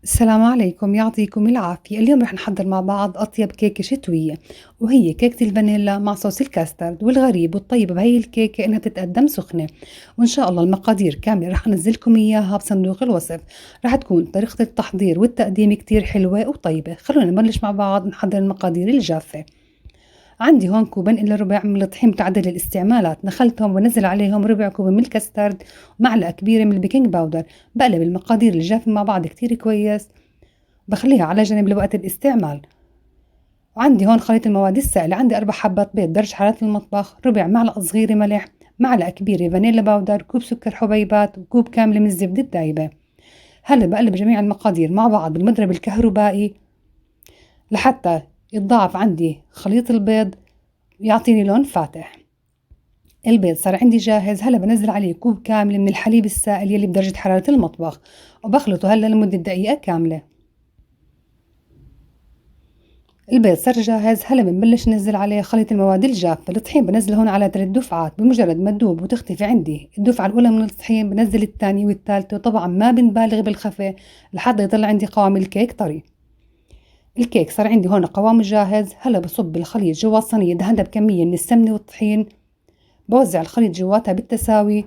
السلام عليكم، يعطيكم العافية. اليوم رح نحضر مع بعض أطيب كيكة شتوية، وهي كيكة الفانيلا مع صوص الكاسترد. والغريب والطيب بهي الكيكة إنها بتتقدم سخنة، وإن شاء الله المقادير كاملة رح أنزلكم إياها بصندوق الوصف. رح تكون طريقة التحضير والتقديم كتير حلوة وطيبة. خلونا نبلش مع بعض نحضر المقادير الجافة. عندي هون كوبين إلا ربع من الطحين متعدد الاستعمالات، نخلتهم ونزل عليهم ربع كوب من الكاسترد ومعلقة كبيرة من البيكنج باودر. بقلب المقادير الجافة مع بعض كتير كويس، بخليها على جنب لوقت الاستعمال. وعندي هون خليط المواد السائلة، عندي 4 حبات بيض درجة حرارة المطبخ، ربع معلقة صغيرة ملح، معلقة كبيرة فانيلا باودر، كوب سكر حبيبات، وكوب كاملة من الزبدة الدايبة. هلا بقلب جميع المقادير مع بعض بالمضرب الكهربائي لحتى يتضاعف عندي خليط البيض يعطيني لون فاتح. البيض صار عندي جاهز، هلا بنزل عليه كوب كامل من الحليب السائل يلي بدرجة حرارة المطبخ، وبخلطه هلا لمدة دقيقة كاملة. البيض صار جاهز، هلا بنبلش ننزل عليه خليط المواد الجافة. الطحين بنزله هون على 3 دفعات، بمجرد ما تدوب وتختفي عندي الدفعة الأولى من الطحين بنزل الثانية والثالثة، وطبعا ما بنبالغ بالخفة لحد يطلع عندي قوام الكيك طري. الكيك صار عندي هون قوامه جاهز، هلا بصب الخليط جوا صينية دهنها بكمية من السمنة والطحين، بوزع الخليط جواتها بالتساوي،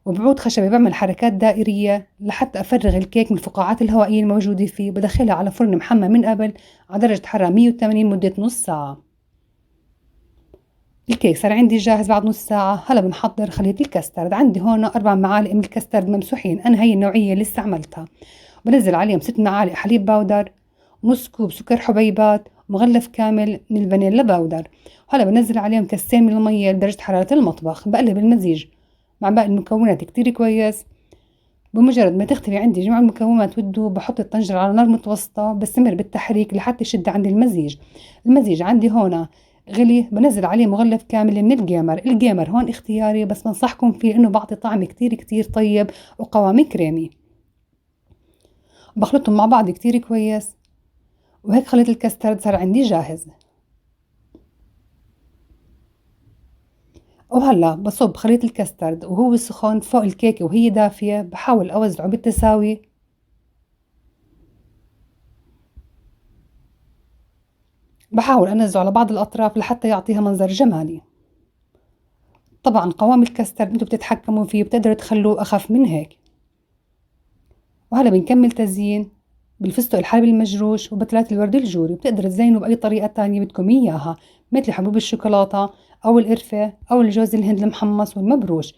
وبعود خشبي بعمل حركات دائرية لحتى أفرغ الكيك من الفقاعات الهوائية الموجودة فيه. بدخلها على فرن محمى من قبل على درجة حرارة 180 مدة نص ساعة. الكيك صار عندي جاهز بعد نص ساعة. هلا بنحضر خليط الكاسترد، عندي هون 4 معالق من الكاسترد ممسوحين، أنا هي النوعية اللي استعملتها. بنزل عليهم 6 معالق حليب باودر، ونص كوب سكر حبيبات، ومغلف كامل من الفانيلا باودر. وهلا بنزل عليهم كاسين من المية لدرجة حرارة المطبخ. بقلب المزيج مع باقي المكونات كتير كويس. بمجرد ما تختفي عندي جميع المكونات وتدوب بحط الطنجرة على نار متوسطة، بستمر بالتحريك لحتى يشد عندي المزيج. المزيج عندي هون غلي، بنزل عليه مغلف كامل من الجيمر. الجيمر هون اختياري، بس بنصحكم فيه انه بعطي طعم كتير طيب وقوام كريمي. بخلطهم مع بعض كتير كويس، وهيك خليط الكاسترد صار عندي جاهز. وهلا بصب خليط الكاسترد وهو سخن فوق الكيكة وهي دافية، بحاول اوزعه بالتساوي. بحاول انزعه على بعض الاطراف لحتى يعطيها منظر جمالي. طبعا قوام الكاسترد انتوا بتتحكموا فيه، بتقدروا تخلوه اخف من هيك. وهلا بنكمل تزيين بالفستق الحلبي المجروش وبتلات الورد الجوري. بتقدر تزينه بأي طريقة تانية بدكم إياها، مثل حبوب الشوكولاتة أو القرفة أو الجوز الهند المحمص والمبروش.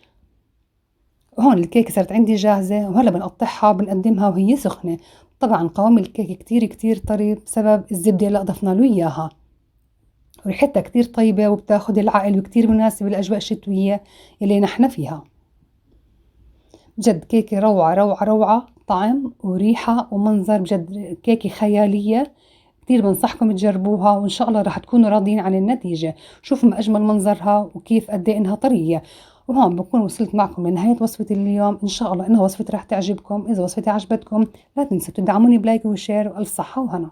وهون الكيكة صارت عندي جاهزة، وهلا بنقطعها وبنقدمها وهي سخنة. طبعا قوام الكيكة كتير طري بسبب الزبدة اللي أضفنا له إياها، وريحتها كتير طيبة وبتاخد العقل وكتير مناسبة للأجواء الشتوية اللي نحن فيها. بجد كيكة روعة، طعم وريحة ومنظر، بجد كيكة خيالية. كتير بنصحكم تجربوها، وإن شاء الله راح تكونوا راضيين عن النتيجة. شوفوا ما أجمل منظرها وكيف قد إيه إنها طرية. وهون بكون وصلت معكم لنهاية وصفة اليوم. إن شاء الله إنها وصفة راح تعجبكم. إذا وصفتي عجبتكم لا تنسوا تدعموني بلايك وشير، وألف صحة وهنا.